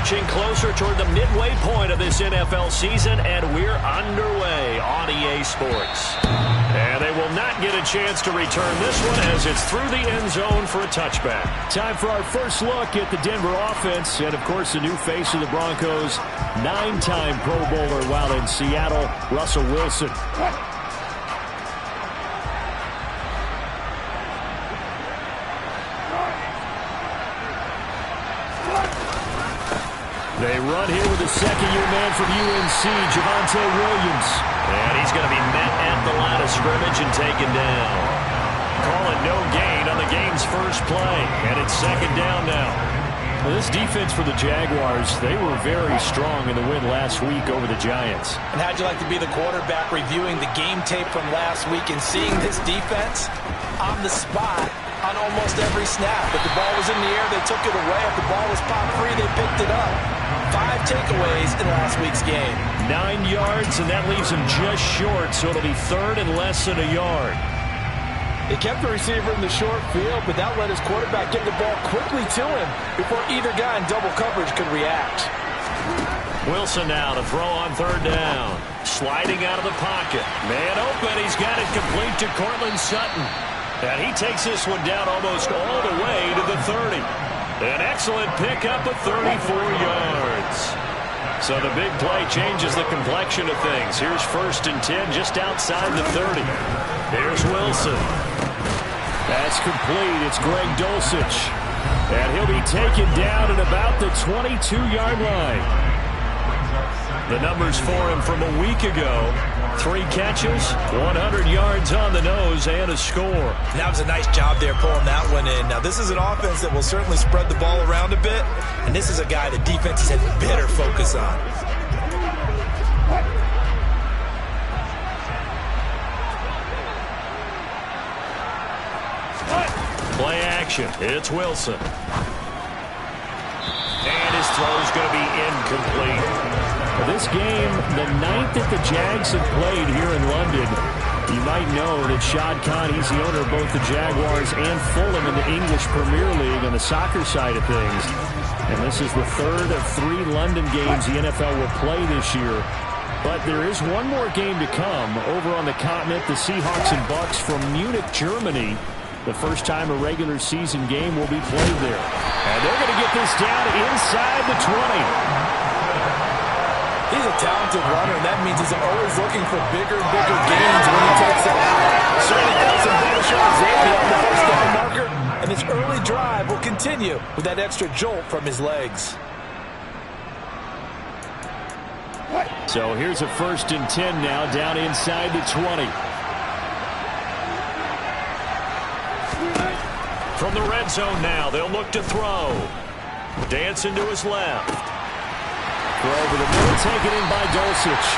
marching closer toward the midway point of this NFL season, and we're underway on EA Sports. And they will not get a chance to return this one as it's through the end zone for a touchback. Time for our first look at the Denver offense, and of course the new face of the Broncos, 9-time Pro Bowler while in Seattle, Russell Wilson. They run here with a second-year man from UNC, Javonte Williams. And he's going to be met at the line of scrimmage and taken down. Call it no gain on the game's first play, and it's second down now. Well, this defense for the Jaguars, they were very strong in the win last week over the Giants. And how'd you like to be the quarterback reviewing the game tape from last week and seeing this defense on the spot on almost every snap? If the ball was in the air, they took it away. If the ball was popped free, they picked it up. 5 takeaways in last week's game. 9 yards, and that leaves him just short, so it'll be third and less than a yard. They kept the receiver in the short field, but that let his quarterback get the ball quickly to him before either guy in double coverage could react. Wilson now to throw on third down. Sliding out of the pocket. Man open, he's got it complete to Courtland Sutton. And he takes this one down almost all the way to the 30. An excellent pickup of 34 yards. So the big play changes the complexion of things. Here's first and 10 just outside the 30. Here's Wilson. That's complete. It's Greg Dulcich. And he'll be taken down at about the 22-yard line. The numbers for him from a week ago. 3 catches, 100 yards on the nose, and a score. That was a nice job there pulling that one in. Now, this is an offense that will certainly spread the ball around a bit, and this is a guy the defenses had better focus on. Play action. It's Wilson. And his throw's going to be incomplete. This game, the 9th that the Jags have played here in London. You might know that Shad Khan, he's the owner of both the Jaguars and Fulham in the English Premier League on the soccer side of things. And this is the 3rd of 3 London games the NFL will play this year. But there is one more game to come over on the continent. The Seahawks and Bucks from Munich, Germany. The first time a regular season game will be played there. And they're going to get this down inside the 20. He's a talented runner, and that means he's always looking for bigger and bigger gains when he takes it out. Certainly got some better shots on the first down marker, and this early drive will continue with that extra jolt from his legs. So here's a first and 10 now, down inside the 20. From the red zone now, they'll look to throw. Dancing to his left. Throw over the middle, taken in by Dulcich.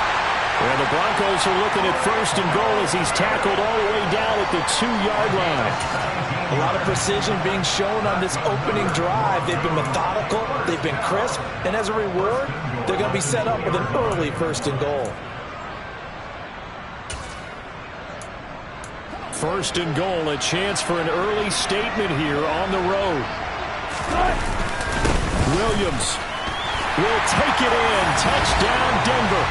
And the Broncos are looking at first and goal as he's tackled all the way down at the 2-yard line. A lot of precision being shown on this opening drive. They've been methodical, they've been crisp, and as a reward, they're going to be set up with an early first and goal. First and goal, a chance for an early statement here on the road. Williams will take it in. Touchdown, Denver.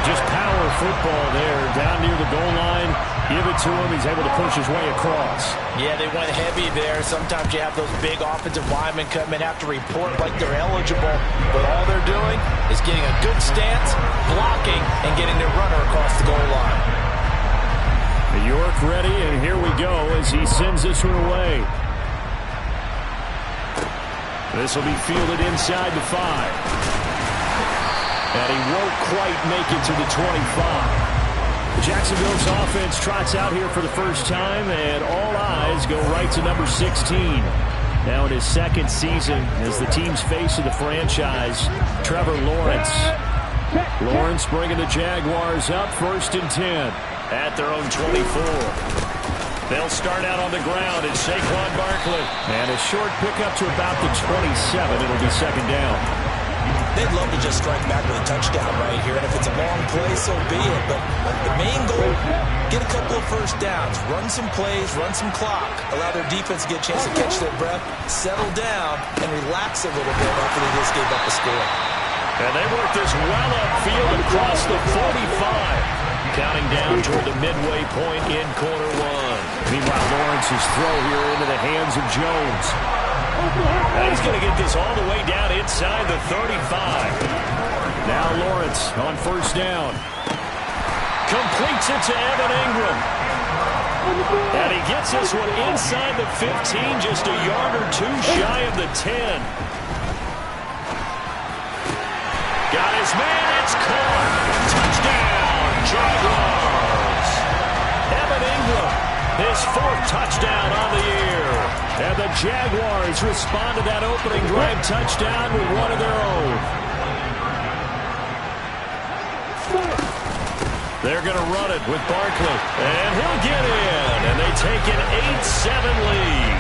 Just power football there, down near the goal line. Give it to him. He's able to push his way across. Yeah, they went heavy there. Sometimes you have those big offensive linemen come in, have to report like they're eligible. But all they're doing is getting a good stance, blocking, and getting their runner across the goal line. York ready, and here we go as he sends this one away. This will be fielded inside the 5. And he won't quite make it to the 25. Jacksonville's offense trots out here for the first time, and all eyes go right to number 16. Now in his second season as the team's face of the franchise, Trevor Lawrence. Lawrence bringing the Jaguars up first and 10 at their own 24. They'll start out on the ground. It's Saquon Barkley. And a short pickup to about the 27. It'll be second down. They'd love to just strike back with a touchdown right here, and if it's a long play, so be it. But the main goal, get a couple of first downs, run some plays, run some clock, allow their defense to get a chance to catch their breath, settle down, and relax a little bit after they just gave up a score. And they work this well upfield across the 45. Counting down toward the midway point in quarter one. Meanwhile, Lawrence's throw here into the hands of Jones. And he's going to get this all the way down inside the 35. Now Lawrence on first down. Completes it to Evan Ingram. And he gets this one inside the 15, just a yard or two shy of the 10. Got his man, it's caught. Touchdown, Jaguars. Evan Ingram, his fourth touchdown on the year. And the Jaguars respond to that opening drive touchdown with one of their own. They're going to run it with Barkley. And he'll get in. And they take an 8-7 lead.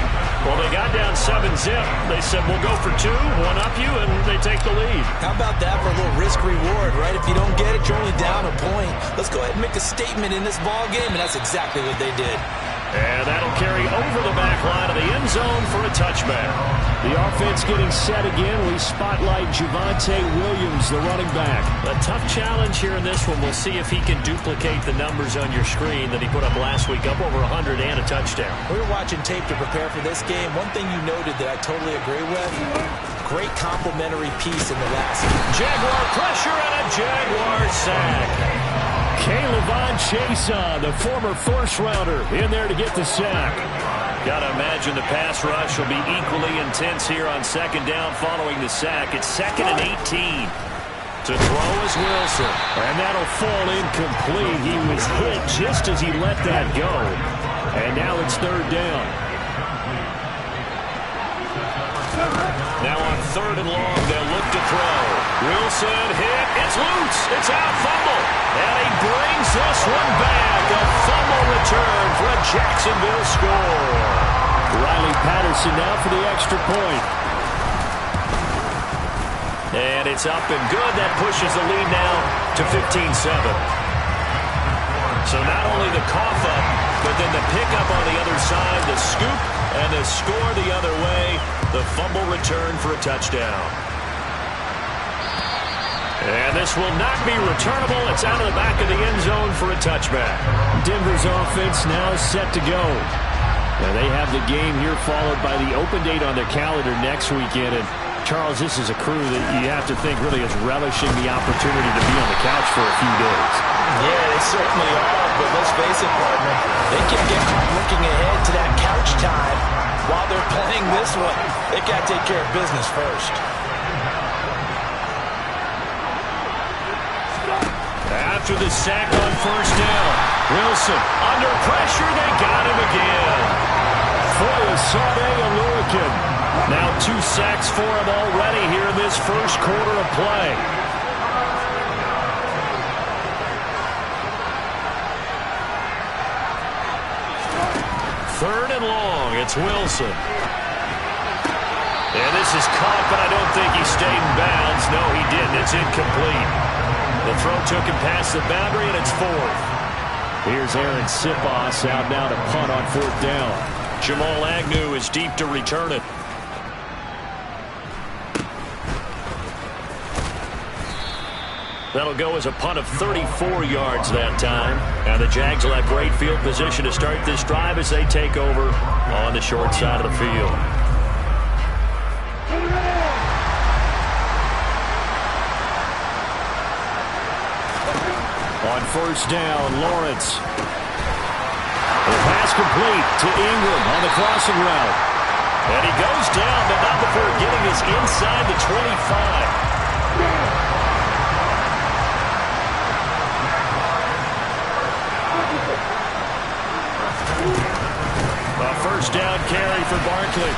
Well, they got down 7-zip. They said, we'll go for two, one up you, and they take the lead. How about that for a little risk-reward, right? If you don't get it, you're only down a point. Let's go ahead and make a statement in this ball game, and that's exactly what they did. And that'll carry over the back line of the end zone for a touchback. The offense getting set again. We spotlight Javonte Williams, the running back. A tough challenge here in this one. We'll see if he can duplicate the numbers on your screen that he put up last week, up over 100 and a touchdown. We were watching tape to prepare for this game. One thing you noted that I totally agree with, great complimentary piece in the last game. Jaguar pressure and a Jaguar sack. K'Lavon Chaisson, the former first-rounder, in there to get the sack. Got to imagine the pass rush will be equally intense here on second down following the sack. It's 2nd and 18. To throw is Wilson. And that'll fall incomplete. He was hit just as he let that go. And now it's third down. Now on 3rd and long, they'll look to throw. Wilson hit. It's loose. It's out. Fumble. And he brings this one back. A fumble return for a Jacksonville score. Riley Patterson now for the extra point. And it's up and good. That pushes the lead now to 15-7. So not only the cough up, but then the pickup on the other side, the scoop, and the score the other way. The fumble return for a touchdown. And this will not be returnable. It's out of the back of the end zone for a touchback. Denver's offense now set to go. Now they have the game here followed by the open date on their calendar next weekend. And Charles, this is a crew that you have to think really is relishing the opportunity to be on the couch for a few days. Yeah, they certainly are. But let's face it, partner, they can't get caught looking ahead to that couch time while they're playing this one. They got to take care of business first. After the sack on first down, Wilson under pressure. They got him again. Foyesade Oluokun. Now 2 sacks for him already here in this first quarter of play. Third and long. It's Wilson. And this is caught, but I don't think he stayed in bounds. No, he didn't. It's incomplete. The throw took him past the boundary, and it's 4th. Here's Aaron Sipos out now to punt on 4th down. Jamal Agnew is deep to return it. That'll go as a punt of 34 yards that time. And the Jags will have great field position to start this drive as they take over on the short side of the field. On first down, Lawrence. The pass complete to Ingram on the crossing route. And he goes down, but not before getting this inside the 25. A first down carry for Barkley.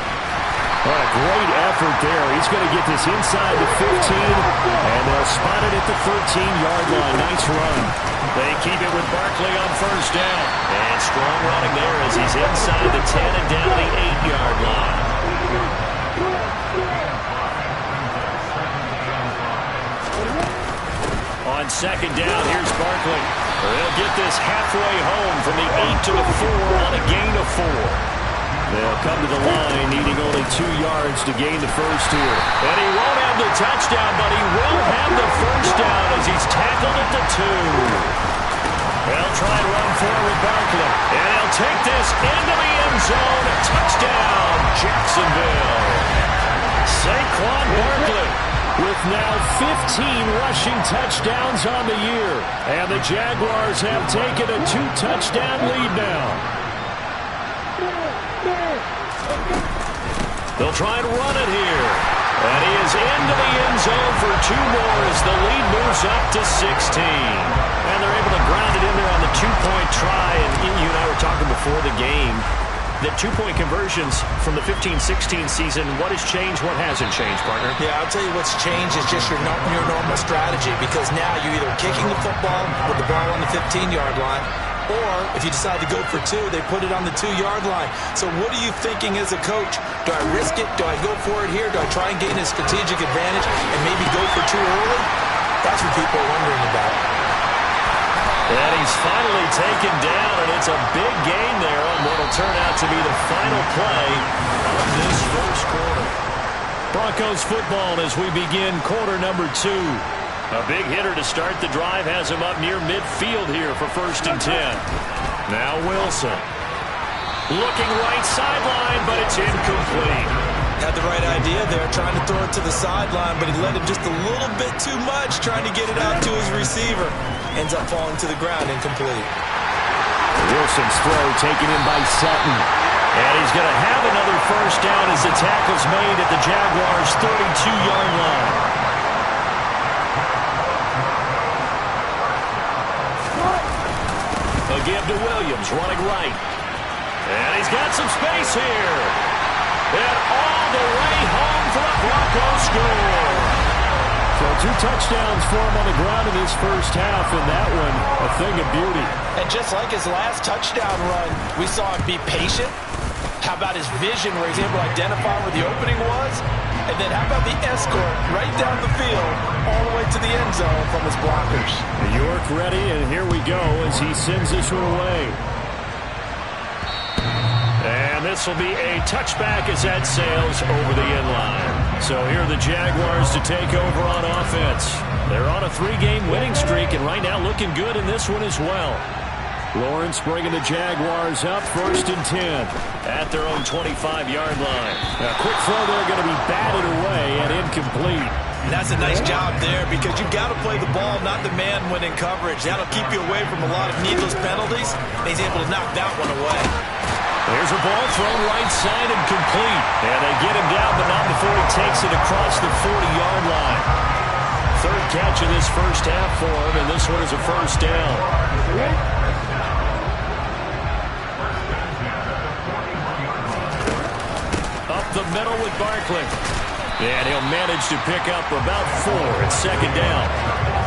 What a great effort there. He's going to get this inside the 15, and they'll spot it at the 13-yard line. Nice run. They keep it with Barkley on first down. And strong running there as he's inside the 10 and down the 8-yard line. second down. Here's Barkley. They'll get this halfway home from the 8 to the 4 on a gain of 4. They'll come to the line needing only 2 yards to gain the first here. And he won't have the touchdown, but he will have the first down as he's tackled at the 2. They'll try and run forward Barkley. And he'll take this into the end zone. Touchdown, Jacksonville. Saquon Barkley with now 15 rushing touchdowns on the year. And the Jaguars have taken a 2-touchdown lead now. They'll try and run it here. And he is into the end zone for 2 more as the lead moves up to 16. And they're able to ground it in there on the 2-point try. And you and I were talking before the game that 2-point conversions from the 15-16 season, what has changed, what hasn't changed, partner? Yeah, I'll tell you what's changed is just your normal strategy, because now you're either kicking the football with the ball on the 15-yard line, or if you decide to go for 2, they put it on the 2-yard line. So what are you thinking as a coach? Do I risk it? Do I go for it here? Do I try and gain a strategic advantage and maybe go for 2 early? That's what people are wondering about. And he's finally taken down, and it's a big gain there on what will turn out to be the final play of this first quarter. Broncos football as we begin quarter number 2. A big hitter to start the drive has him up near midfield here for 1st and 10. Now Wilson. Looking right sideline, but it's incomplete. Had the right idea there, trying to throw it to the sideline, but he led him just a little bit too much, trying to get it out to his receiver. Ends up falling to the ground, incomplete. Wilson's throw taken in by Sutton. And he's going to have another first down as the tackle's made at the Jaguars' 32-yard line. A give to Williams, running right. And he's got some space here. And all the way home for the Broncos score. So 2 touchdowns for him on the ground in this first half, and that one a thing of beauty. And just like his last touchdown run, we saw him be patient. How about his vision where he's able to identify where the opening was? And then how about the escort right down the field all the way to the end zone from his blockers? York ready, and here we go as he sends this one away. And this will be a touchback as that sails over the end line. So here are the Jaguars to take over on offense. They're on a 3-game winning streak, and right now looking good in this one as well. Lawrence bringing the Jaguars up 1st and 10 at their own 25-yard line. A quick throw there going to be batted away and incomplete. And that's a nice job there, because you've got to play the ball, not the man when in coverage. That'll keep you away from a lot of needless penalties. And he's able to knock that one away. There's a ball thrown right side and complete. And they get him down, but not before he takes it across the 40-yard line. 3rd catch of this first half for him, and this one is a first down. Up the middle with Barkley. And he'll manage to pick up about 4 at 2nd down.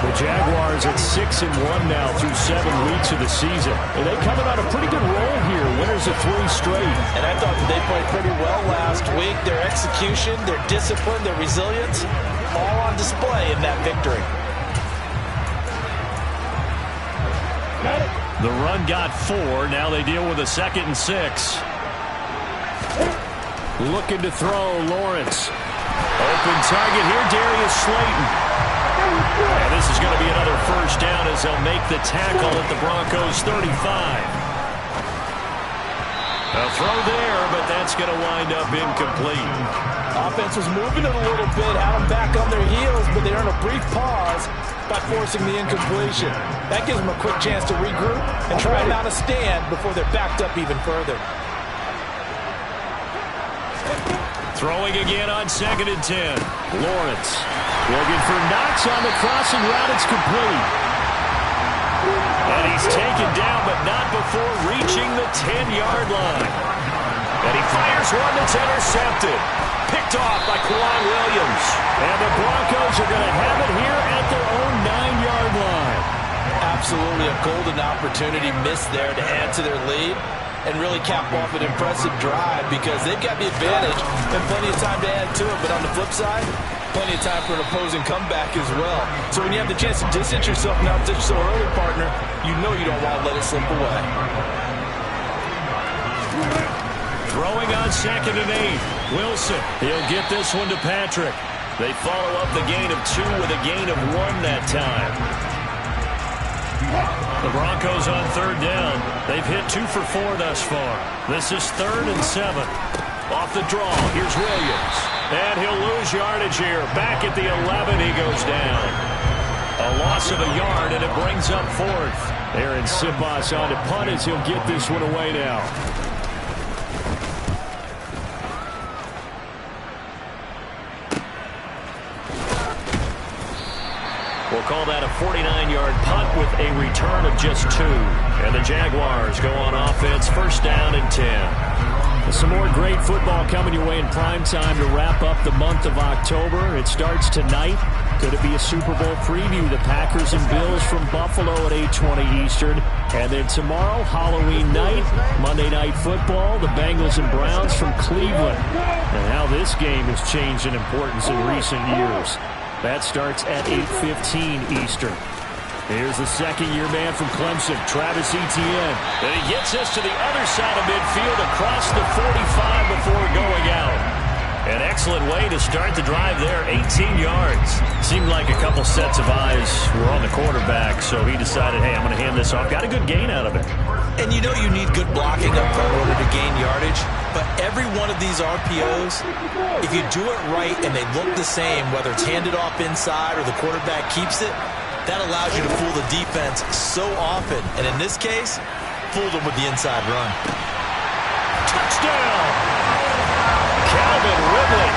The Jaguars at 6-1 now through 7 weeks of the season. And they coming on a pretty good roll here. Winners of 3 straight. And I thought that they played pretty well last week. Their execution, their discipline, their resilience, all on display in that victory. The run got 4. Now they deal with a 2nd and 6. Looking to throw, Lawrence. Open target here, Darius Slayton. And this is going to be another first down as they'll make the tackle at the Broncos' 35. A throw there, but that's going to wind up incomplete. Offense was moving it a little bit, had them back on their heels, but they earned a brief pause by forcing the incompletion. That gives them a quick chance to regroup and try and mount a stand before they're backed up even further. Throwing again on 2nd and 10. Lawrence looking for Knox on the crossing route. It's complete. And he's taken down, but not before reaching the 10-yard line. And he fires one that's intercepted. Picked off by Kwan Williams. And the Broncos are going to have it here at their own 9-yard line. Absolutely a golden opportunity missed there to add to their lead and really cap off an impressive drive, because they've got the advantage and plenty of time to add to it. But on the flip side, plenty of time for an opposing comeback as well. So when you have the chance to distance yourself from opposition so early, partner, you know you don't want to let it slip away. Throwing on 2nd and 8. Wilson, he'll get this one to Patrick. They follow up the gain of 2 with a gain of 1 that time. The Broncos on 3rd down. They've hit 2 for 4 thus far. This is 3rd and 7. Off the draw, here's Williams. And he'll lose yardage here. Back at the 11, he goes down. A loss of a yard, and it brings up 4th. Aaron Siposs on to punt as he'll get this one away now. We'll call that a 49-yard punt with a return of just 2. And the Jaguars go on offense, 1st down and 10. Some more great football coming your way in prime time to wrap up the month of October. It starts tonight. Could it be a Super Bowl preview? The Packers and Bills from Buffalo at 8:20 Eastern. And then tomorrow, Halloween night, Monday Night Football, the Bengals and Browns from Cleveland. And how this game has changed in importance in recent years. That starts at 8:15 Eastern. Here's the second-year man from Clemson, Travis Etienne. And he gets us to the other side of midfield across the 45 before going out. An excellent way to start the drive there, 18 yards. Seemed like a couple sets of eyes were on the quarterback, so he decided, hey, I'm going to hand this off. Got a good gain out of it. And you know you need good blocking up front in order to gain yardage. But every one of these RPOs, if you do it right and they look the same, whether it's handed off inside or the quarterback keeps it, that allows you to fool the defense so often. And in this case, fool them with the inside run. Touchdown! Calvin Ridley,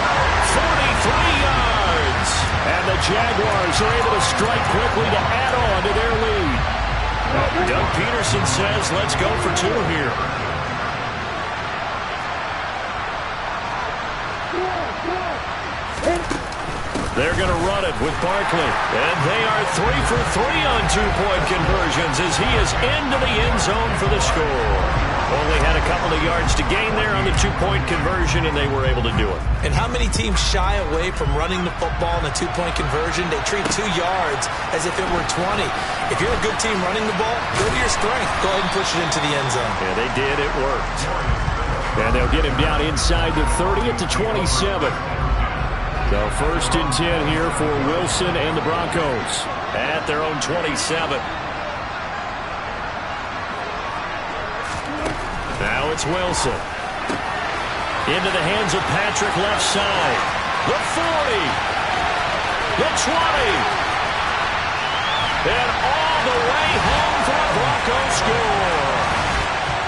43 yards. And the Jaguars are able to strike quickly to add on to their lead. Doug Peterson says, let's go for 2 here. They're going to run it with Barkley. And they are 3 for 3 on 2-point conversions as he is into the end zone for the score. Only had a couple of yards to gain there on the 2-point conversion, and they were able to do it. And how many teams shy away from running the football in a 2-point conversion? They treat 2 yards as if it were 20. If you're a good team running the ball, go to your strength. Go ahead and push it into the end zone. Yeah, they did. It worked. And they'll get him down inside the 30 at the 27. So 1st and 10 here for Wilson and the Broncos at their own 27. Now it's Wilson. Into the hands of Patrick left side. The 40. The 20. And all the way home for a Broncos score.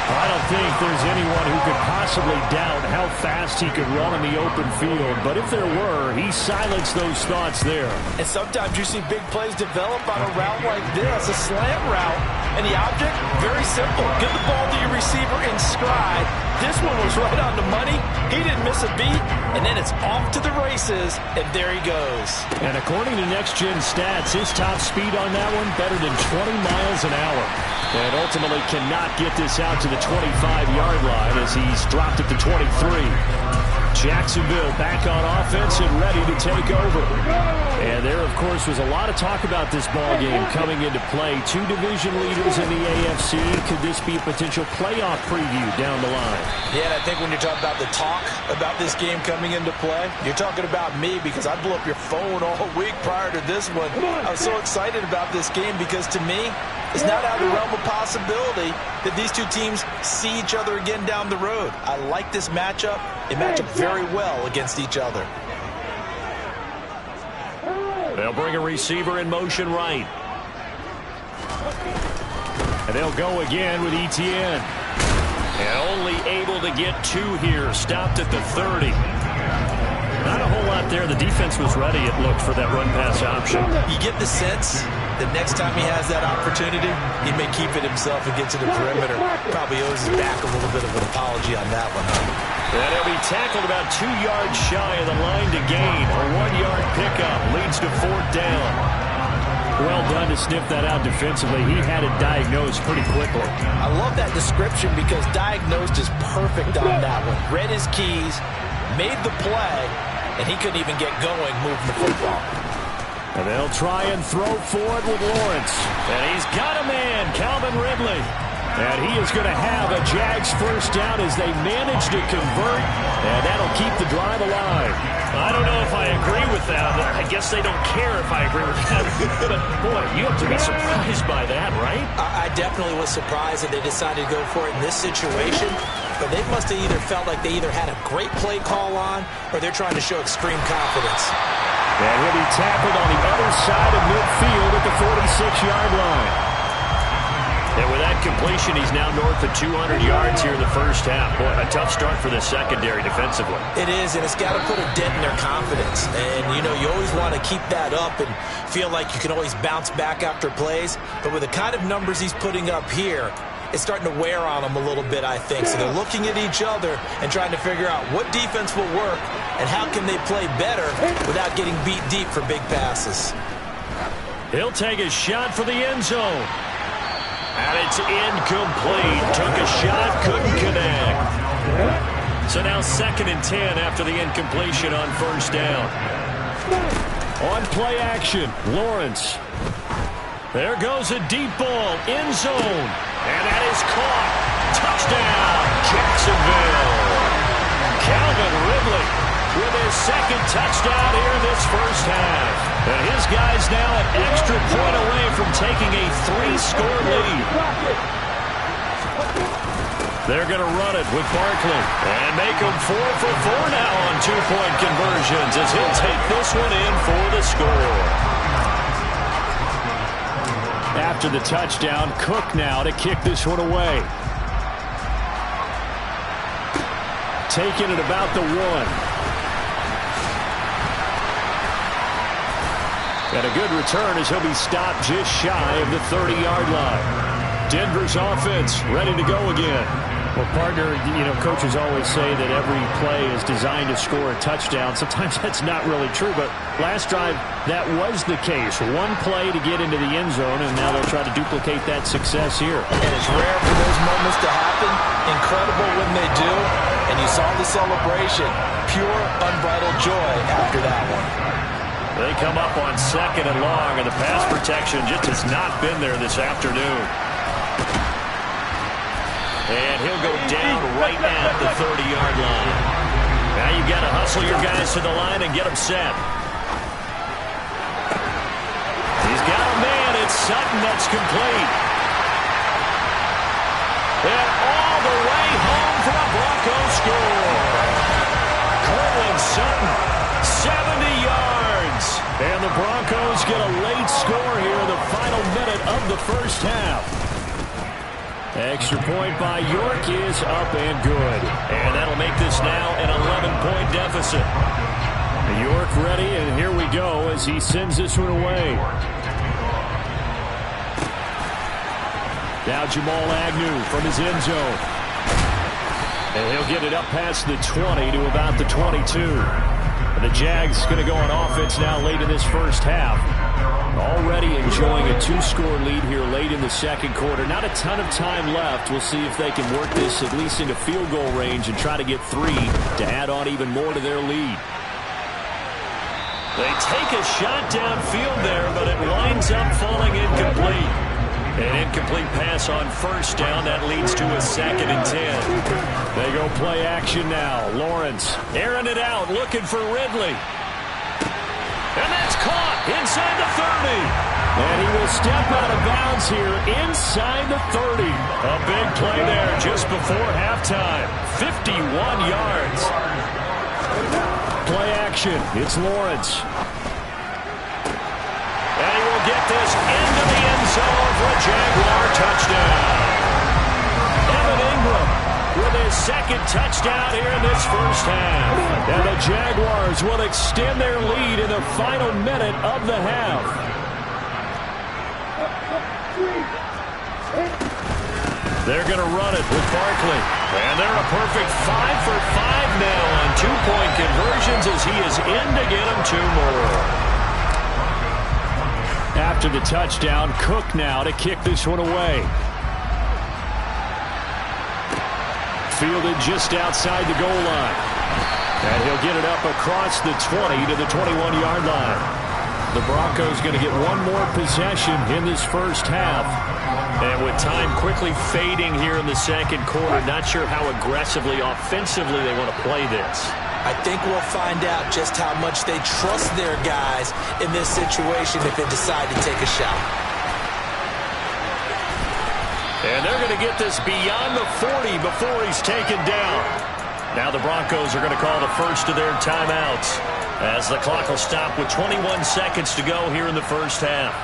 I don't think there's anyone who could possibly doubt how fast he could run in the open field. But if there were, he silenced those thoughts there. And sometimes you see big plays develop on a route like this, a slant route. And the object, very simple. Get the ball to your receiver in stride. This one was right on the money. He didn't miss a beat. And then it's off to the races. And there he goes. And according to Next Gen Stats, his top speed on that one, better than 20 miles an hour. And ultimately cannot get this out to the 25-yard line as he's dropped at the 23. Jacksonville back on offense and ready to take over. And there, of course, was a lot of talk about this ball game coming into play. 2 division leaders in the AFC. Could this be a potential playoff preview down the line? Yeah, and I think when you're talking about the talk about this game coming into play, you're talking about me because I blew up your phone all week prior to this one. I was so excited about this game because to me, it's not out of the realm of possibility that these two teams see each other again down the road. I like this matchup. They match up very well against each other. They'll bring a receiver in motion right. And they'll go again with Etienne. And only able to get 2 here. Stopped at the 30. Not a whole lot there. The defense was ready, it looked, for that run-pass option. You get the sense that next time he has that opportunity, he may keep it himself and get to the perimeter. Probably owes his back a little bit of an apology on that one, huh? And he'll be tackled about 2 yards shy of the line to gain. A 1-yard pickup leads to 4th down. Well done to sniff that out defensively. He had it diagnosed pretty quickly. I love that description because diagnosed is perfect on that one. Read his keys, made the play, and he couldn't even get going moving the football. And they'll try and throw for it with Lawrence. And he's got a man, Calvin Ridley. And he is going to have a Jags first down as they manage to convert, and that'll keep the drive alive. I don't know if I agree with that. I guess they don't care if I agree with that. But, boy, you have to be surprised by that, right? I definitely was surprised that they decided to go for it in this situation. But they must have either felt like they either had a great play call on or they're trying to show extreme confidence. And he'll be tackled on the other side of midfield at the 46-yard line. And with that completion, he's now north of 200 yards here in the first half. Boy, a tough start for the secondary defensively. It is, and it's got to put a dent in their confidence. And, you know, you always want to keep that up and feel like you can always bounce back after plays. But with the kind of numbers he's putting up here, it's starting to wear on them a little bit, I think. So they're looking at each other and trying to figure out what defense will work and how can they play better without getting beat deep for big passes. He'll take a shot for the end zone. And it's incomplete. Took a shot, couldn't connect. So now 2nd and 10 after the incompletion on first down. On play action, Lawrence. There goes a deep ball, end zone. And that is caught. Touchdown, Jacksonville. Calvin Ridley with his 2nd touchdown here in this first half. And his guy's now an extra point away from taking a 3-score lead. They're going to run it with Barkley. And make him 4 for 4 now on 2-point conversions as he'll take this one in for the score. After the touchdown, Cook now to kick this one away. Taking it about the 1. And a good return as he'll be stopped just shy of the 30-yard line. Denver's offense ready to go again. Well, partner, you know, coaches always say that every play is designed to score a touchdown. Sometimes that's not really true, but last drive, that was the case. One play to get into the end zone, and now they'll try to duplicate that success here. And it's rare for those moments to happen. Incredible when they do. And you saw the celebration. Pure, unbridled joy after that one. They come up on 2nd and long, and the pass protection just has not been there this afternoon. And he'll go down right at the 30-yard line. Now you've got to hustle your guys to the line and get them set. He's got a man. It's Sutton that's complete. And all the way home for a Broncos score. Courtland Sutton, 70 yards. And the Broncos get a late score here in the final minute of the first half. Extra point by York is up and good. And that'll make this now an 11-point deficit. York ready, and here we go as he sends this one away. Now Jamal Agnew from his end zone. And he'll get it up past the 20 to about the 22. And the Jags going to go on offense now late in this first half. Already enjoying a 2-score lead here late in the second quarter. Not a ton of time left. We'll see if they can work this at least into field goal range and try to get 3 to add on even more to their lead. They take a shot downfield there, but it winds up falling incomplete. An incomplete pass on first down. That leads to a 2nd and 10. They go play action now. Lawrence airing it out, looking for Ridley. And that's caught inside the 30. And he will step out of bounds here inside the 30. A big play there just before halftime. 51 yards. Play action. It's Lawrence. And he will get this into the end zone for a Jaguar touchdown. Evan Ingram with his 2nd touchdown here in this first half. And the Jaguars will extend their lead in the final minute of the half. They're going to run it with Barkley. And they're a perfect 5 for 5 now on 2-point conversions as he is in to get them 2 more. After the touchdown, Cook now to kick this one away. Fielded just outside the goal line. And he'll get it up across the 20 to the 21-yard line. The Broncos going to get one more possession in this first half. And with time quickly fading here in the second quarter, not sure how aggressively, offensively they want to play this. I think we'll find out just how much they trust their guys in this situation if they decide to take a shot. And they're going to get this beyond the 40 before he's taken down. Now the Broncos are going to call the first of their timeouts as the clock will stop with 21 seconds to go here in the first half.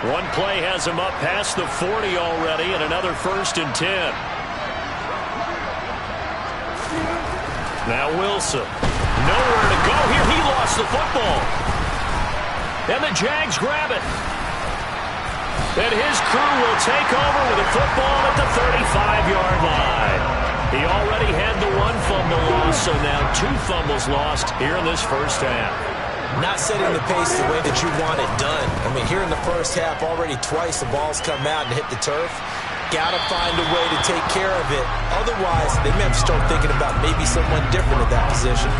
One play has him up past the 40 already, and another 1st and 10. Now Wilson. Nowhere to go here. He lost the football. And the Jags grab it. And his crew will take over with the football at the 35-yard line. He already had the one fumble lost, so now 2 fumbles lost here in this first half. Not setting the pace the way that you want it done. I mean, here in the first half, already twice the ball's come out and hit the turf. Got to find a way to take care of it. Otherwise, they may have to start thinking about maybe someone different at that position.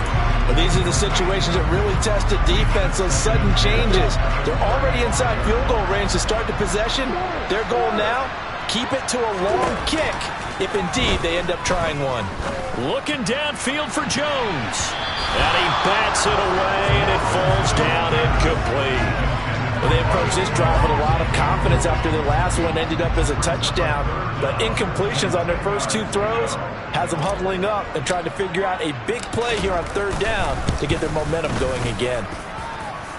Well, these are the situations that really test the defense, those sudden changes. They're already inside field goal range to start the possession. Their goal now, keep it to a long kick, if indeed they end up trying one. Looking downfield for Jones. And he bats it away, and it falls down incomplete. Well, they approached this drive with a lot of confidence after their last one ended up as a touchdown. But incompletions on their first 2 throws has them huddling up and trying to figure out a big play here on 3rd down to get their momentum going again.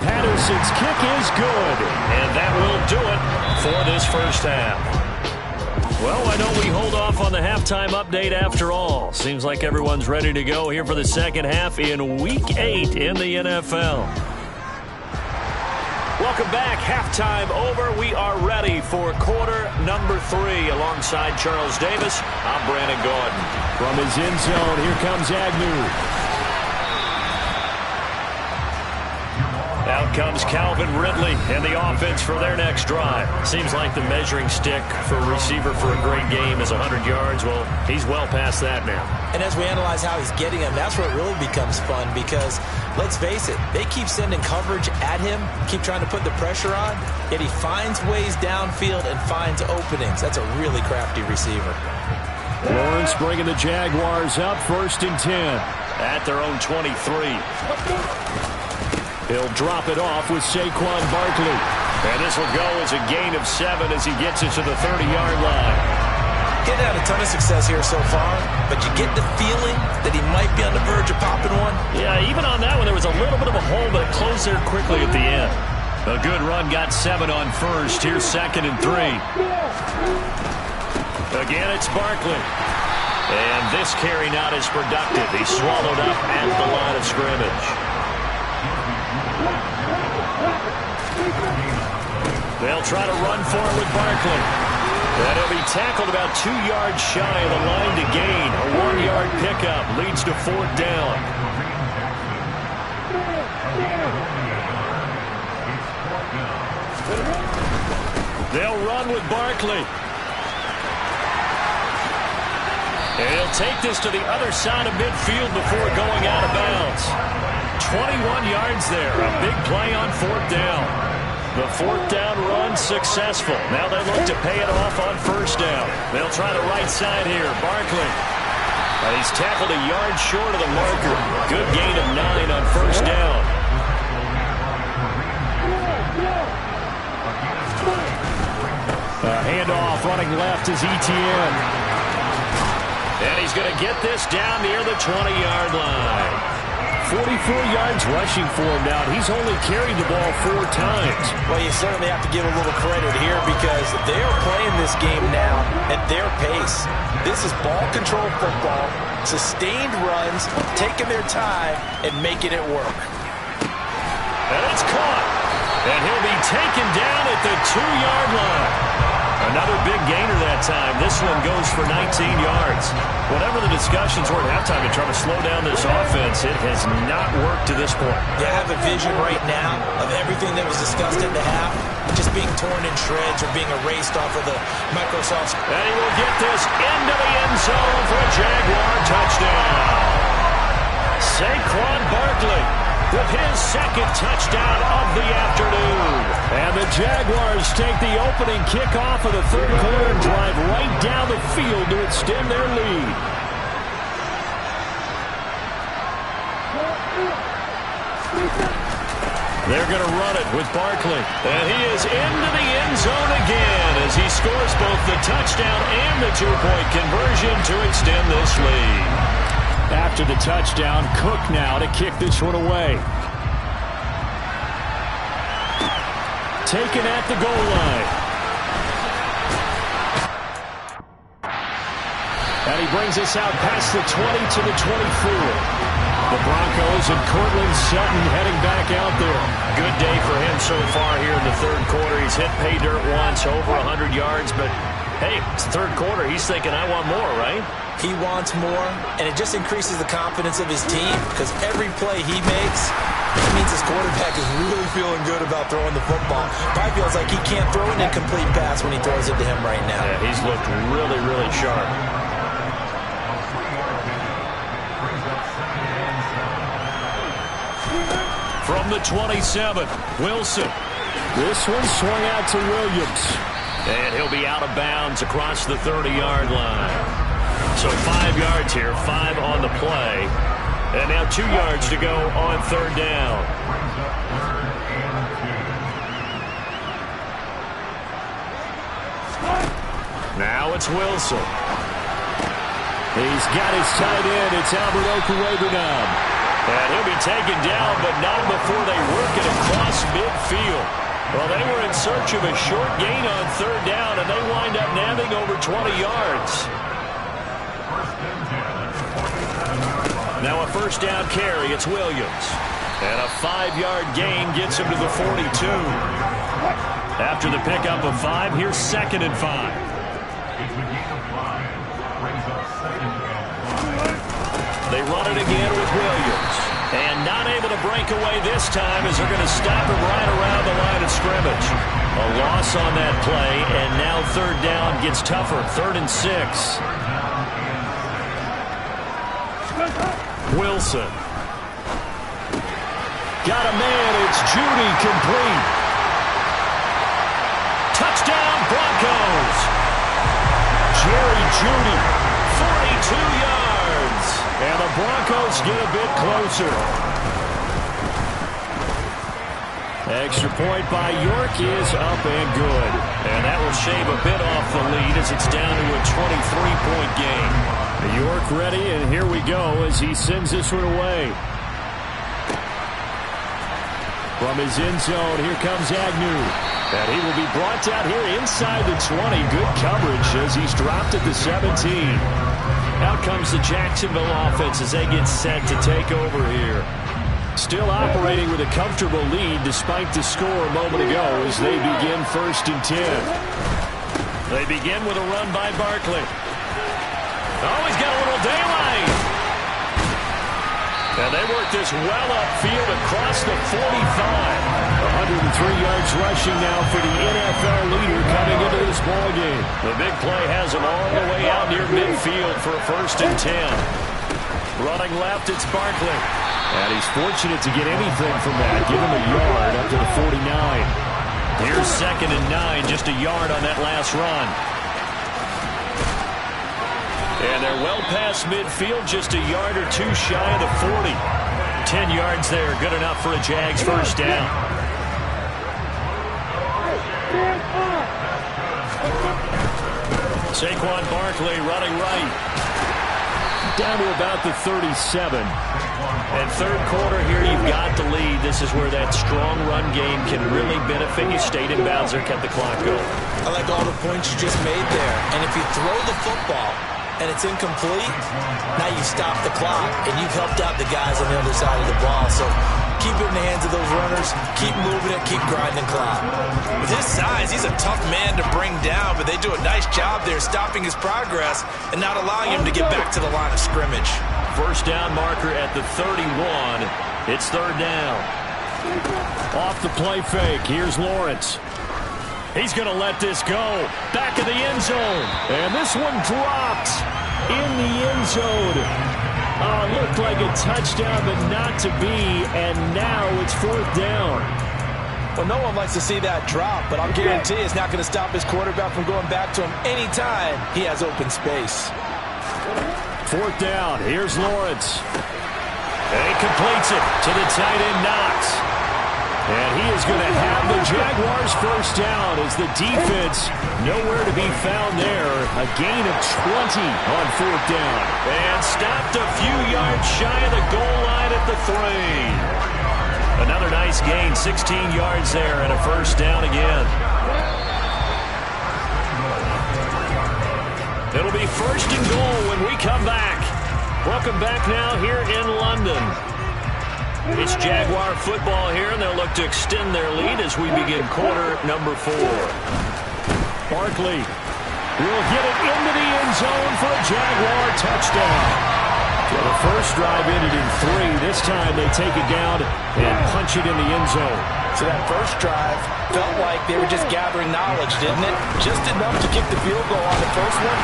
Patterson's kick is good. And that will do it for this first half. Well, why don't we hold off on the halftime update after all? Seems like everyone's ready to go here for the second half in Week 8 in the NFL. Welcome back. Halftime over. We are ready for quarter number 3. Alongside Charles Davis, I'm Brandon Gaudin. From his end zone, here comes Agnew. Out comes Calvin Ridley and the offense for their next drive. Seems like the measuring stick for a receiver for a great game is 100 yards. Well, he's well past that now. And as we analyze how he's getting him, that's where it really becomes fun because, let's face it, they keep sending coverage at him, keep trying to put the pressure on, yet he finds ways downfield and finds openings. That's a really crafty receiver. Lawrence bringing the Jaguars up 1st and 10. At their own 23. He'll drop it off with Saquon Barkley. And this will go as a gain of 7 as he gets it to the 30-yard line. Getting out a ton of success here so far, but you get the feeling that he might be on the verge of popping one. Yeah, even on that one, there was a little bit of a hole, but it closed there quickly at the end. A good run got 7 on first. Here's 2nd and 3. Again, it's Barkley. And this carry not as productive. He's swallowed up at the line of scrimmage. They'll try to run for it with Barkley. And he'll be tackled about 2 yards shy of the line to gain. A 1-yard pickup leads to 4th down. They'll run with Barkley. And he'll take this to the other side of midfield before going out of bounds. 21 yards there. A big play on 4th down. The 4th down run successful. Now they look to pay it off on 1st down. They'll try the right side here. Barkley. And he's tackled a yard short of the marker. Good gain of 9 on 1st down. A handoff running left is Etienne. And he's going to get this down near the 20-yard line. 44 yards rushing for him now. He's only carried the ball 4 times. Well, you certainly have to give a little credit here because they are playing this game now at their pace. This is ball control football, sustained runs, taking their time, and making it work. And it's caught. And he'll be taken down at the 2-yard line. Another big gainer that time. This one goes for 19 yards. Whatever the discussions were at halftime to try to slow down this offense, it has not worked to this point. Yeah, I have a vision right now of everything that was discussed at the half just being torn in shreds or being erased off of the Microsoft. And he will get this into the end zone for a Jaguar touchdown. Saquon Barkley with his second touchdown of the afternoon. And the Jaguars take the opening kickoff of the third quarter and drive right down the field to extend their lead. They're going to run it with Barkley. And he is into the end zone again as he scores both the touchdown and the two-point conversion to extend this lead. After the touchdown, Cook now to kick this one away. Taken at the goal line. And he brings us out past the 20 to the 24. The Broncos and Courtland Sutton heading back out there. Good day for him so far here in the third quarter. He's hit pay dirt once, over 100 yards, but hey, it's the third quarter. He's thinking, I want more, right? He wants more, and it just increases the confidence of his team because every play he makes, it means his quarterback is really feeling good about throwing the football. Probably feels like he can't throw an incomplete pass when he throws it to him right now. Yeah, he's looked really, really sharp. From the 27, Wilson. This one swung out to Williams. And he'll be out of bounds across the 30-yard line. So 5 yards here, 5 on the play. And now 2 yards to go on third down. Now it's Wilson. He's got his tight end. It's Albert Okwuegbunam. And he'll be taken down, but not before they work it across midfield. Well, they were in search of a short gain on third down, and they wind up nabbing over 20 yards. Now a first down carry. It's Williams. And a 5-yard gain gets him to the 42. After the pickup of 5, here's 2nd and 5. They run it again with Williams. And not able to break away this time as they're going to stop him right around the line of scrimmage. A loss on that play, and now third down gets tougher. 3rd and 6. Wilson. Got a man. It's Judy complete. Touchdown Broncos. Jerry Judy. 42 yards. And the Broncos get a bit closer. Extra point by York is up and good. And that will shave a bit off the lead as it's down to a 23-point game. York ready, and here we go as he sends this one away. From his end zone, here comes Agnew. And he will be brought down here inside the 20. Good coverage as he's dropped at the 17. Out comes the Jacksonville offense as they get set to take over here. Still operating with a comfortable lead despite the score a moment ago as they begin 1st and 10. They begin with a run by Barkley. Oh, he's got a little daylight. And they work this well upfield across the 45. 103 yards rushing now for the NFL leader coming into this ballgame. The big play has him all the way out near midfield for a 1st and 10. Running left, it's Barkley. And he's fortunate to get anything from that. Give him a yard up to the 49. Here's 2nd and 9, just a yard on that last run. And they're well past midfield, just a yard or two shy of the 40. 10 yards there, good enough for a Jags first down. Saquon Barkley running right. Down to about the 37. And third quarter here, you've got the lead. This is where that strong run game can really benefit you. Stayed in bounds there, kept the clock going. I like all the points you just made there. And if you throw the football and it's incomplete, now you stop the clock, and you've helped out the guys on the other side of the ball. So keep it in the hands of those runners. Keep moving it. Keep grinding clock. With his size, he's a tough man to bring down, but they do a nice job there stopping his progress and not allowing him to get back to the line of scrimmage. First down marker at the 31. It's third down. Off the play fake. Here's Lawrence. He's going to let this go. Back of the end zone. And this one dropped in the end zone. Oh, it looked like a touchdown, but not to be, and now it's 4th down. Well, no one likes to see that drop, but I'll guarantee it's not going to stop his quarterback from going back to him anytime he has open space. 4th down. Here's Lawrence. And he completes it to the tight end, Knox. And he is going to have the Jaguars first down as the defense nowhere to be found there. A gain of 20 on 4th down. And stopped a few yards shy of the goal line at the 3. Another nice gain, 16 yards there and a first down again. It'll be 1st and goal when we come back. Welcome back now here in London. It's Jaguar football here, and they'll look to extend their lead as we begin quarter number 4. Barkley will get it into the end zone for a Jaguar touchdown. Well, the first drive ended in 3. This time they take it down and punch it in the end zone. So that first drive felt like they were just gathering knowledge, didn't it? Just enough to kick the field goal on the first one.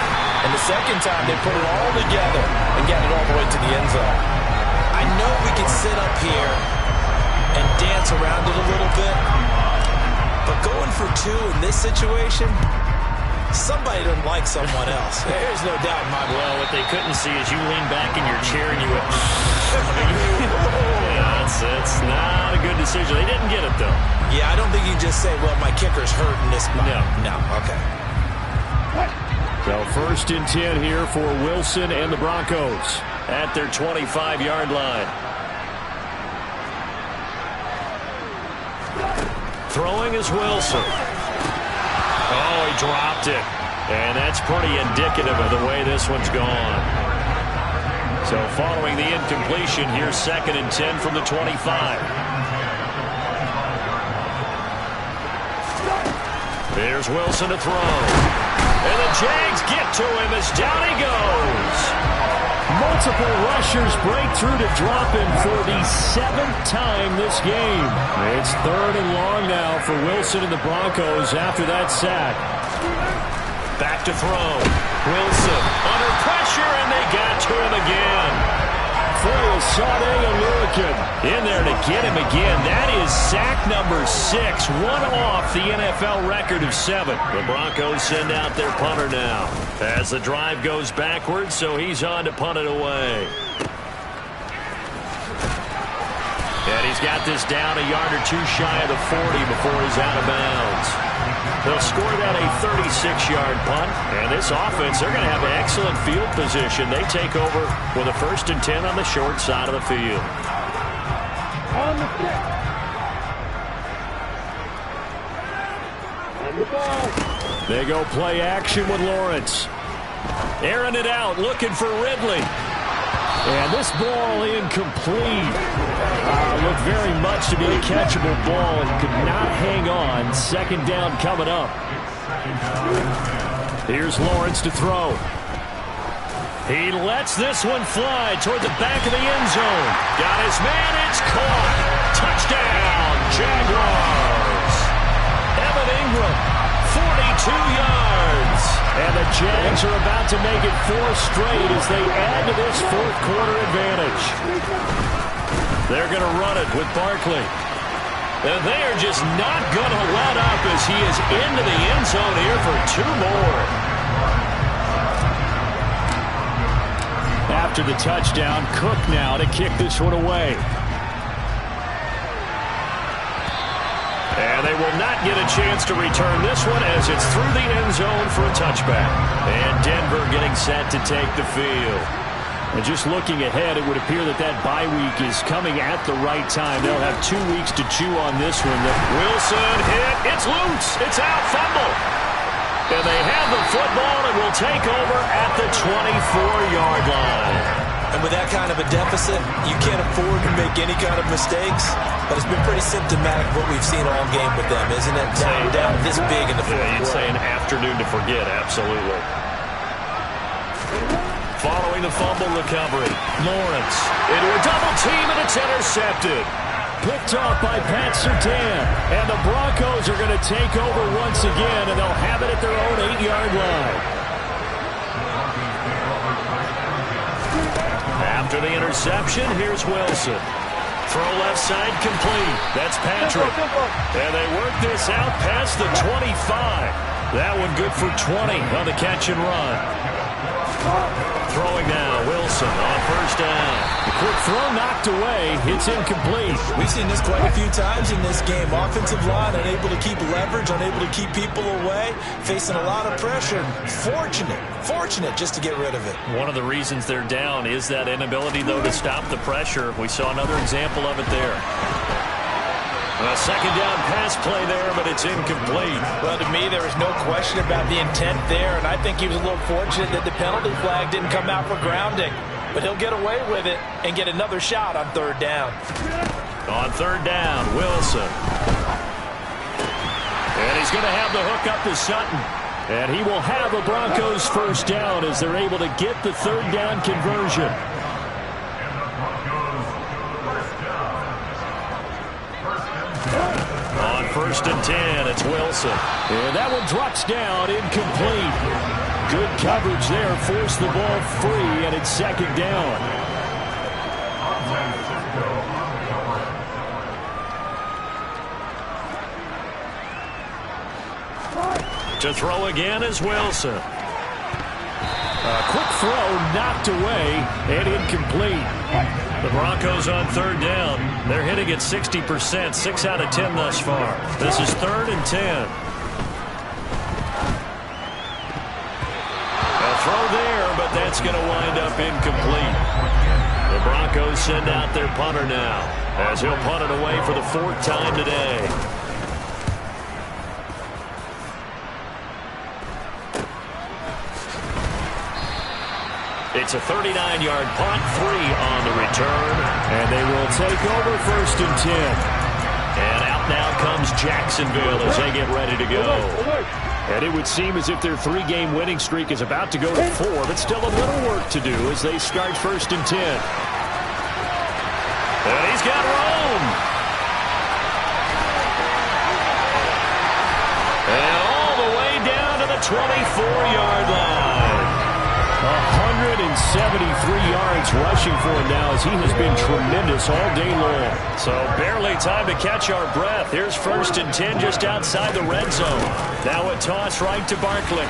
And the second time they put it all together and got it all the way to the end zone. I know we can sit up here and dance around it a little bit, but going for 2 in this situation, somebody doesn't like someone else. There's no doubt in my mind. Well, what they couldn't see is you lean back in your chair and you went, yeah, it's not a good decision. They didn't get it, though. Yeah, I don't think you just say, well, my kicker's hurt in this spot. No, okay. So 1st and 10 here for Wilson and the Broncos at their 25-yard line. Throwing is Wilson. Oh, he dropped it. And that's pretty indicative of the way this one's gone. So following the incompletion, here's 2nd and 10 from the 25. There's Wilson to throw. And the Jags get to him as down he goes. Multiple rushers break through to drop him for the 7th time this game. It's 3rd and long now for Wilson and the Broncos after that sack. Back to throw. Wilson under pressure, and they got to him again. Sade Aluakin in there to get him again. That is sack number 6. One off the NFL record of 7. The Broncos send out their punter now as the drive goes backwards, so he's on to punt it away. And he's got this down a yard or 2 shy of the 40 before he's out of bounds. They'll score that a 36-yard punt. And this offense, they're going to have an excellent field position. They take over with a 1st and 10 on the short side of the field. On the kick. And the ball. They go play action with Lawrence. Airing it out, looking for Ridley. And this ball incomplete. Looked very much to be a catchable ball and could not hang on. 2nd down coming up. Here's Lawrence to throw. He lets this one fly toward the back of the end zone. Got his man, it's caught. Touchdown, Jaguars. Evan Ingram, 42 yards. And the Jags are about to make it 4 straight as they add to this 4th quarter advantage. They're going to run it with Barkley. And they are just not going to let up as he is into the end zone here for 2 more. After the touchdown, Cook now to kick this one away. And they will not get a chance to return this one as it's through the end zone for a touchback. And Denver getting set to take the field. And just looking ahead, it would appear that bye week is coming at the right time. They'll have 2 weeks to chew on this one. Wilson hit. It's loose. It's out. Fumble. And they have the football and will take over at the 24-yard line. And with that kind of a deficit, you can't afford to make any kind of mistakes. But it's been pretty symptomatic of what we've seen all game with them, isn't it? Down this big in the fourth quarter. You'd say an afternoon to forget, absolutely. Following the fumble recovery, Lawrence into a double team, and it's intercepted. Picked off by Pat Surtain. And the Broncos are going to take over once again, and they'll have it at their own 8-yard line. After After the interception, here's Wilson. Throw left side complete. That's Patrick. And they work this out past the 25. That one good for 20 on the catch and run. Throwing now, Wilson on first down. The quick throw knocked away. It's incomplete. We've seen this quite a few times in this game. Offensive line unable to keep leverage, unable to keep people away, facing a lot of pressure. Fortunate just to get rid of it. One of the reasons they're down is that inability, though, to stop the pressure. We saw another example of it there. A second down pass play there, but it's incomplete. Well, to me, there was no question about the intent there, and I think he was a little fortunate that the penalty flag didn't come out for grounding. But he'll get away with it and get another shot on third down. On third down, Wilson. And he's going to have the hook up to Sutton. And he will have a Broncos first down as they're able to get the third down conversion. On first and 10, it's Wilson. And that one drops down, incomplete. Good coverage there, forced the ball free, and it's second down. To throw again is Wilson. A quick throw knocked away and incomplete. The Broncos on third down. They're hitting at 60%, 6 out of 10 thus far. This is third and 10. A throw there, but that's going to wind up incomplete. The Broncos send out their punter now, as he'll punt it away for the fourth time today. It's a 39-yard punt, 3 on the return. And they will take over first and 10. And out now comes Jacksonville as they get ready to go. And it would seem as if their 3-game winning streak is about to go to 4, but still a little work to do as they start first and 10. And he's got Rome. And all the way down to the 24-yard line. 173 yards rushing for him now as he has been tremendous all day long. So barely time to catch our breath. Here's first and 10 just outside the red zone. Now a toss right to Barkley.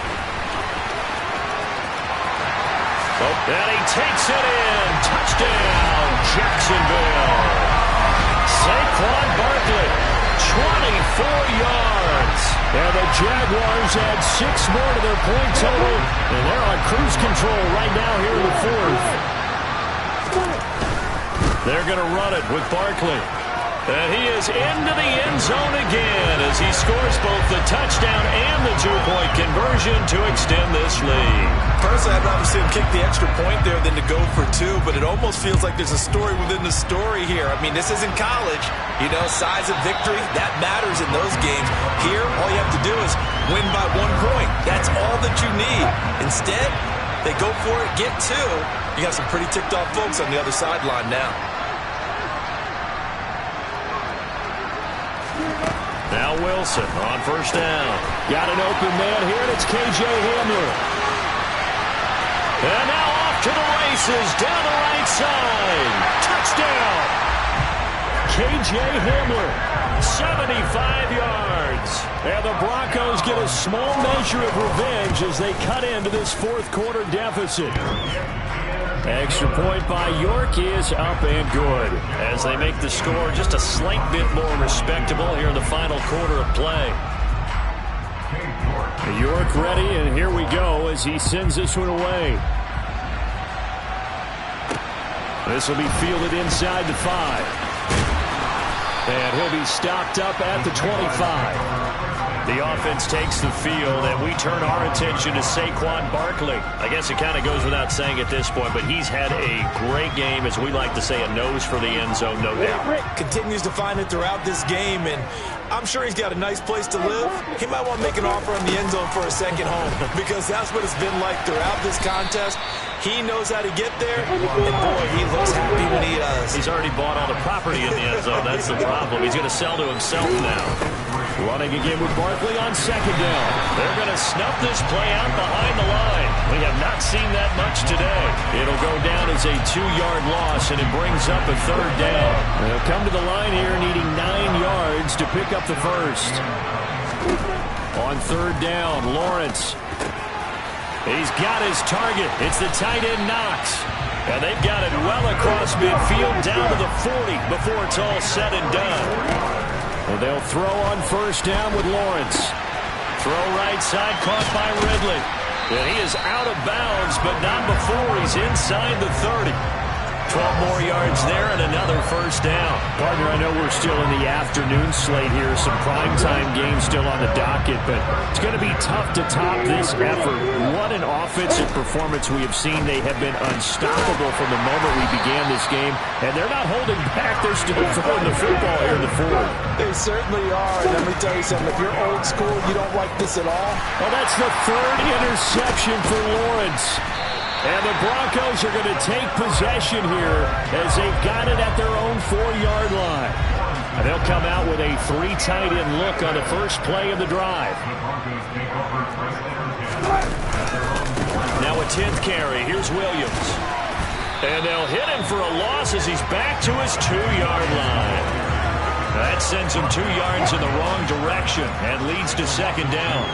And he takes it in. Touchdown, Jacksonville. Saquon Barkley, 24 yards. And the Jaguars add 6 more to their point total, and they're on cruise control right now here in the fourth. They're going to run it with Barkley. And he is into the end zone again as he scores both the touchdown and the 2-point conversion to extend this lead. Personally, I'd rather see him kick the extra point there than to go for 2, but it almost feels like there's a story within the story here. I mean, this isn't college. You know, size of victory, that matters in those games. Here, all you have to do is win by 1 point. That's all that you need. Instead, they go for it, get 2. You got some pretty ticked off folks on the other sideline now. Now Wilson on first down. Got an open man here, and it's K.J. Hamler. And now off to the races, down the right side. Touchdown! K.J. Hamler, 75 yards. And the Broncos get a small measure of revenge as they cut into this fourth quarter deficit. Extra point by York is up and good as they make the score just a slight bit more respectable here in the final quarter of play. York ready, and here we go as he sends this one away. This will be fielded inside the 5. And he'll be stopped up at the 25. The offense takes the field, and we turn our attention to Saquon Barkley. I guess it kind of goes without saying at this point, but he's had a great game, as we like to say, a nose for the end zone, no doubt. Continues to find it throughout this game, and I'm sure he's got a nice place to live. He might want to make an offer on the end zone for a second home, because that's what it's been like throughout this contest. He knows how to get there, and boy, he looks happy when he does. He's already bought all the property in the end zone. That's the problem. He's going to sell to himself now. Running again with Barkley on second down. They're going to snuff this play out behind the line. We have not seen that much today. It'll go down as a 2-yard loss, and it brings up a third down. They'll come to the line here needing 9 yards to pick up the first. On third down, Lawrence. He's got his target. It's the tight end, Knox. And they've got it well across midfield down to the 40 before it's all said and done. Well, they'll throw on first down with Lawrence. Throw right side, caught by Ridley. And he is out of bounds, but not before he's inside the 30. 12 more yards there and another first down. Partner, I know we're still in the afternoon slate here. Some primetime games still on the docket, but it's going to be tough to top this effort. What an offensive performance we have seen. They have been unstoppable from the moment we began this game, and they're not holding back. They're still throwing the football here in the fourth. They certainly are. And let me tell you something. If you're old school, you don't like this at all. Well, that's the third interception for Lawrence. And the Broncos are going to take possession here as they've got it at their own 4-yard line. And they'll come out with a 3 tight end look on the first play of the drive. Now a 10th carry. Here's Williams. And they'll hit him for a loss as he's back to his 2-yard line. That sends him 2 yards in the wrong direction and leads to second down.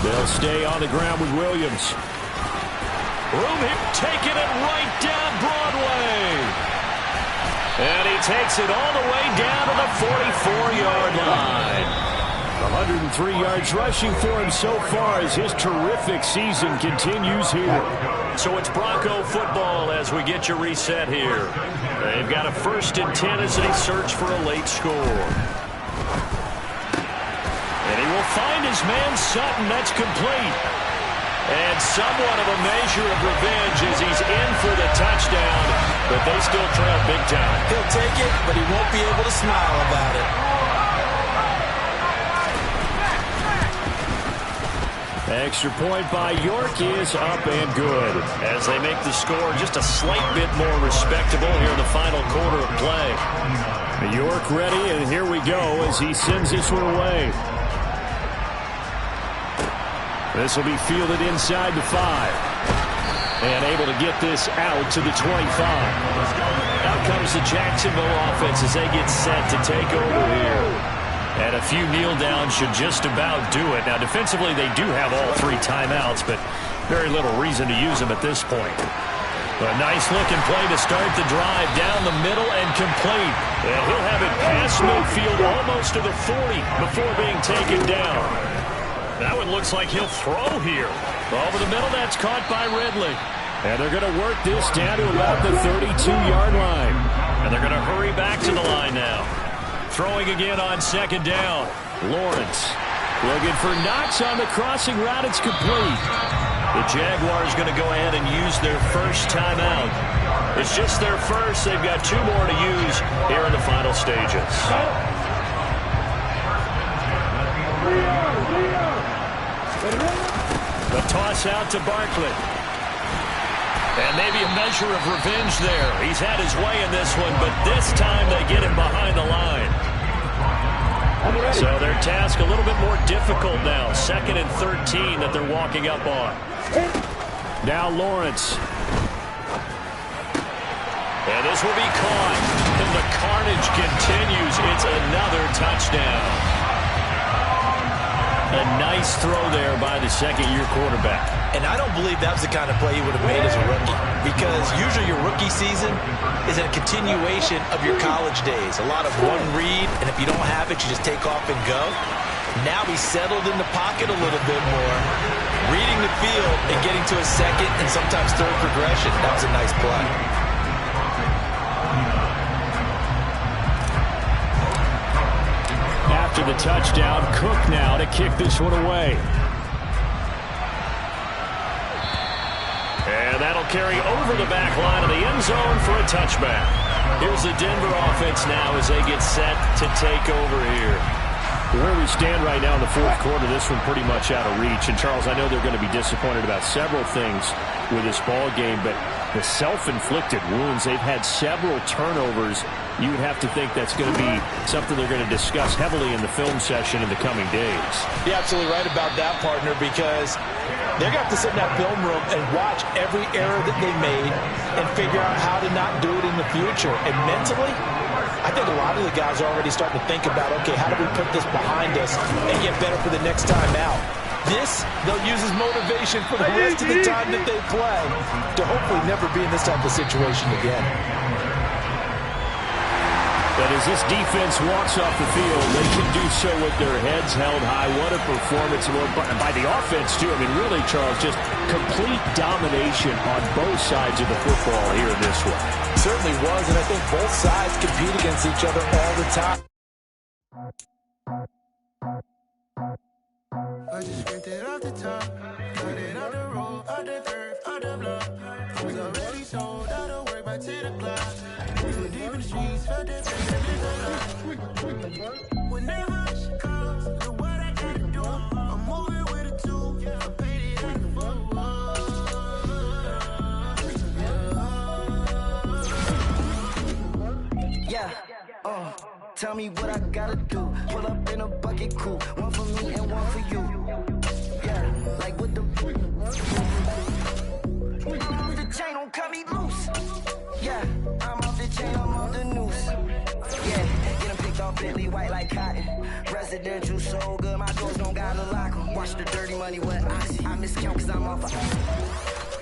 They'll stay on the ground with Williams. Room him taking it right down Broadway. And he takes it all the way down to the 44-yard line. 103 yards rushing for him so far as his terrific season continues here. So it's Bronco football as we get you reset here. They've got a 1st and 10 as they search for a late score. And he will find his man Sutton. That's complete. And somewhat of a measure of revenge as he's in for the touchdown. But they still trail big time. He'll take it, but he won't be able to smile about it. Extra point by York is up and good. As they make the score just a slight bit more respectable here in the final quarter of play. York ready, and here we go as he sends this one away. This will be fielded inside the 5. And able to get this out to the 25. Out comes the Jacksonville offense as they get set to take over here. And a few kneel downs should just about do it. Now, defensively, they do have all 3 timeouts, but very little reason to use them at this point. A nice-looking play to start the drive down the middle and complete. And he'll have it past midfield almost to the 40 before being taken down. That one looks like he'll throw here. Over the middle, that's caught by Ridley. And they're going to work this down to about the 32-yard line. And they're going to hurry back to the line now. Throwing again on second down. Lawrence looking for Knox on the crossing route. It's complete. The Jaguars going to go ahead and use their first timeout. It's just their first. They've got 2 more to use here in the final stages. The toss out to Barkley. And maybe a measure of revenge there. He's had his way in this one, but this time they get him behind the line. So their task a little bit more difficult now. 2nd and 13 that they're walking up on. Now Lawrence. And this will be caught. And the carnage continues. It's another touchdown. A nice throw there by the 2nd-year quarterback. And I don't believe that was the kind of play he would have made as a rookie. Because usually your rookie season is a continuation of your college days. A lot of one read, and if you don't have it, you just take off and go. Now he's settled in the pocket a little bit more, reading the field and getting to a 2nd and sometimes 3rd progression. That was a nice play. After the touchdown, Cook now to kick this one away. And that'll carry over the back line of the end zone for a touchback. Here's the Denver offense now as they get set to take over here. Where we stand right now in the 4th quarter, this one pretty much out of reach. And, Charles, I know they're going to be disappointed about several things with this ball game, but the self-inflicted wounds. They've had several turnovers. You would have to think that's going to be something they're going to discuss heavily in the film session in the coming days. You're absolutely right about that, partner, because they're going to have to sit in that film room and watch every error that they made and figure out how to not do it in the future. And mentally, I think a lot of the guys are already starting to think about, okay, how do we put this behind us and get better for the next time out? This, they'll use as motivation for the rest of the time that they play to hopefully never be in this type of situation again. But as this defense walks off the field, they can do so with their heads held high. What a performance by the offense, too. I mean, really, Charles, just complete domination on both sides of the football here in this one. Certainly was, and I think both sides compete against each other all the time. I just ripped it off the top, cut it out the road, out the curve, out the block. I was already sold out of work by 10 o'clock. We were deep in the streets, felt that feeling. Whenever she calls, look what I gotta do. I'm moving with a two, I paid it out the phone. Yeah, tell me what I gotta do. Pull up in a bucket crew, one for me and one for you. Yeah, like what the chain don't cut me loose. Yeah, I'm off the chain, I'm off the noose. Yeah, get them picked off Bentley white like cotton. Residential so good, my doors don't gotta lock them. Watch the dirty money with oxy. I miscount cause I'm off a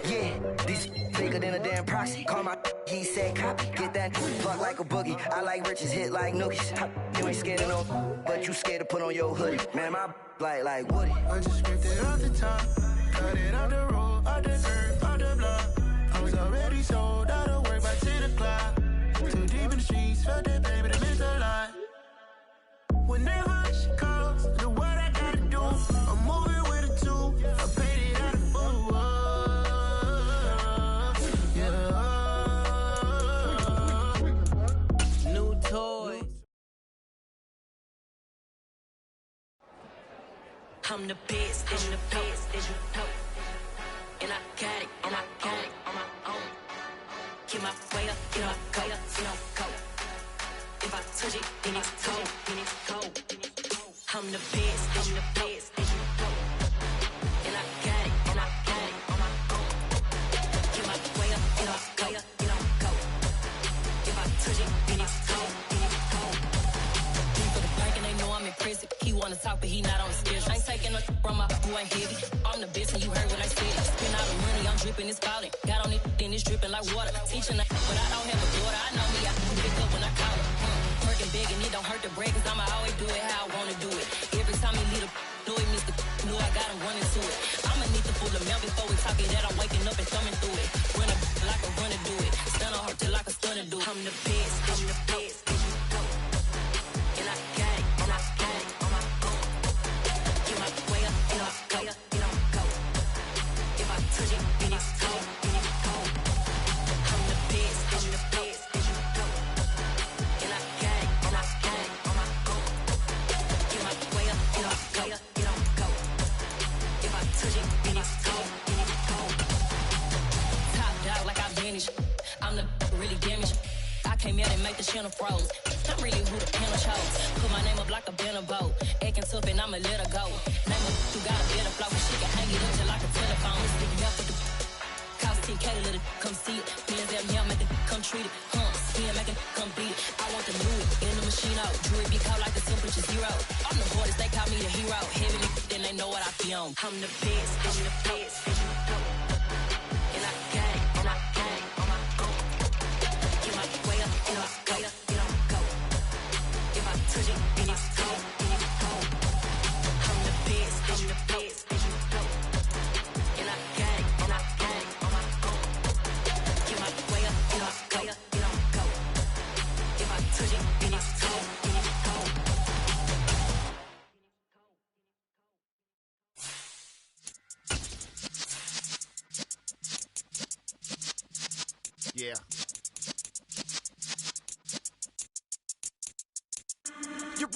yeah, these bigger than a damn proxy. Call my he said copy. Get that fuck like a boogie. I like riches, hit like nookies. You ain't scared of no, but you scared to put on your hoodie. Man, my like Woody. I just ripped it off the top, cut it out the road, out the curve, out the block. I was already sold out of work by 10 o'clock. Too deep in the streets, felt that baby, that meant a lot. Whenever she calls, look what I gotta do. I'm moving with a two, I paid it out of phone. Yeah. New toys. I'm the best, and the best, and you know. And I got it, and I got it on my own. Get my way up, get my go, you know, go. If I touch it, then it's cold, then it's cold. I'm the best, and the best, and you know. And I got it, and I got it on my own. Get my way up, get my go, you know, go. If I touch it, then it's cold, then it's cold. He for the bank and they know I'm in prison. He wanna talk, but he not on the schedule. I ain't taking a from my boy heavy. I'm the best, and you heard what I said. Spend all the money, I'm dripping, it's falling. Got on it, then it's dripping like water. Teaching that, but I don't have a daughter. I know me, I can pick up when I call it. Working big, and it don't hurt to break, cause I'ma always do it how I wanna do it. Every time he lead a know it, Mr. Know I got him running to it. I'ma need to pull the mail before we talk it that I'm waking up and thumbing through it. Run a like a runner do it. Stun on her till like a stunner do it. I'm the best, I'm the best, and you know. And I got it, and I got it on my own. Get my way up, and I go, you know, go. If I touch it, then it's cold, then it's cold. I'm the best, I'm the best, and you know. And I got it, and I got it on my own. Get my way up, and I go, you know, go. If I touch it, then it's cold, then it's cold. Top dog like I vanished. I'm the really damaged. I came out and make the channel froze. I'm really who the panel chose. Put my name up like a banner boat. Acting tough and I'ma let her go. Name her who got a better flow. She can hang it up just like a telephone. Stick me up with the cost 10K to let it come see it. Hands down here, make it come treat it. Spin, make it come beat it. I want the new it in the machine out. Jewelry be caught like the temperature zero. I'm the hardest, they call me the hero. Heaven, then they know what I be on. I'm the best, I'm the best, and you know. And I got it, and I got it on my own. Get my way up, and I go, you know, go. If I touch it, then it's cold, then it's cold. I'm the best, I'm the best, and you know. And I got it, and I got it on my own. Get my way up, and I go, you know, go. If I touch it, then it's cold, then it's cold.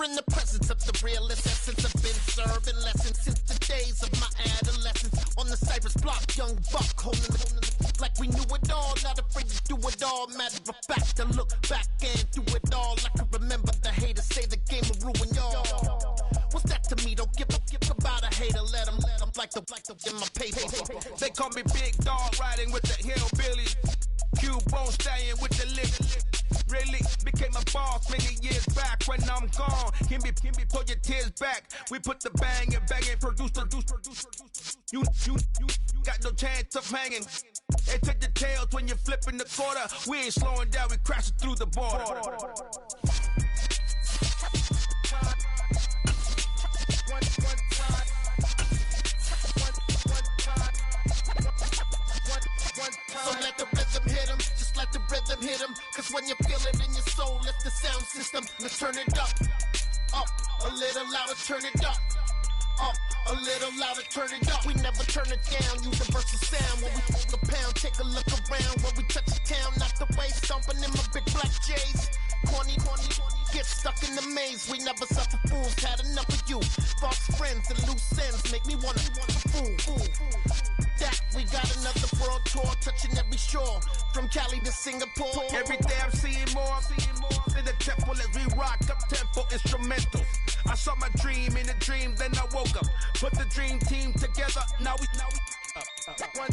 in the presence of the realest essence. I've been serving lessons since the days of my adolescence. On the Cypress block, young buck holding it like we knew it all. Not afraid to do it all. Matter of fact, I look back and do it all. I can remember the haters say the game will ruin y'all. What's that to me? Don't give about a hater. Let them like the in my paper. They call me Big Dog, riding with the hillbillies. Cubone staying with the lip. Really became a boss many years back. When I'm gone, can be pull your tears back. We put the bang and produce. You got no chance of hanging. They take the tails when you're flipping the quarter. We ain't slowing down, we crashing through the border. So let the rhythm hit him, just let the rhythm hit him. Cause when you feel it in your soul, lift the sound system. Let's turn it up, a little louder, turn it up, a little louder, turn it up. We never turn it down, universal sound. When we hold the pound, take a look around. When we touch the town, not the way, stomping in my big black J's. Corny, get stuck in the maze. We never suffer fools, had enough of you. False friends and loose ends make me wanna fool. That we got another world tour, touching every shore, from Cali to Singapore. Every day I'm seeing more. In the temple as we rock up tempo instrumentals. I saw my dream in a dream, then I woke up. Put the dream team together. Now we one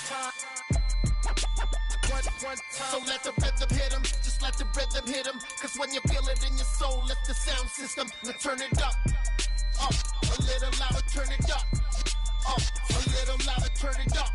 time. So let the rhythm hit him, just let the rhythm hit him. Cause when you feel it in your soul, lift the sound system. Now turn it up, a little louder, turn it up, a little louder, turn it up.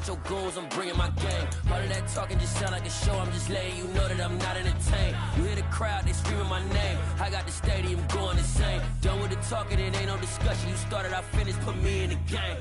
Your goals, I'm bringing my game. All of that talking just sound like a show. I'm just letting you know that I'm not entertained. You hear the crowd, they screaming my name. I got the stadium going insane. Done with the talking, it ain't no discussion. You started, I finished, put me in the game.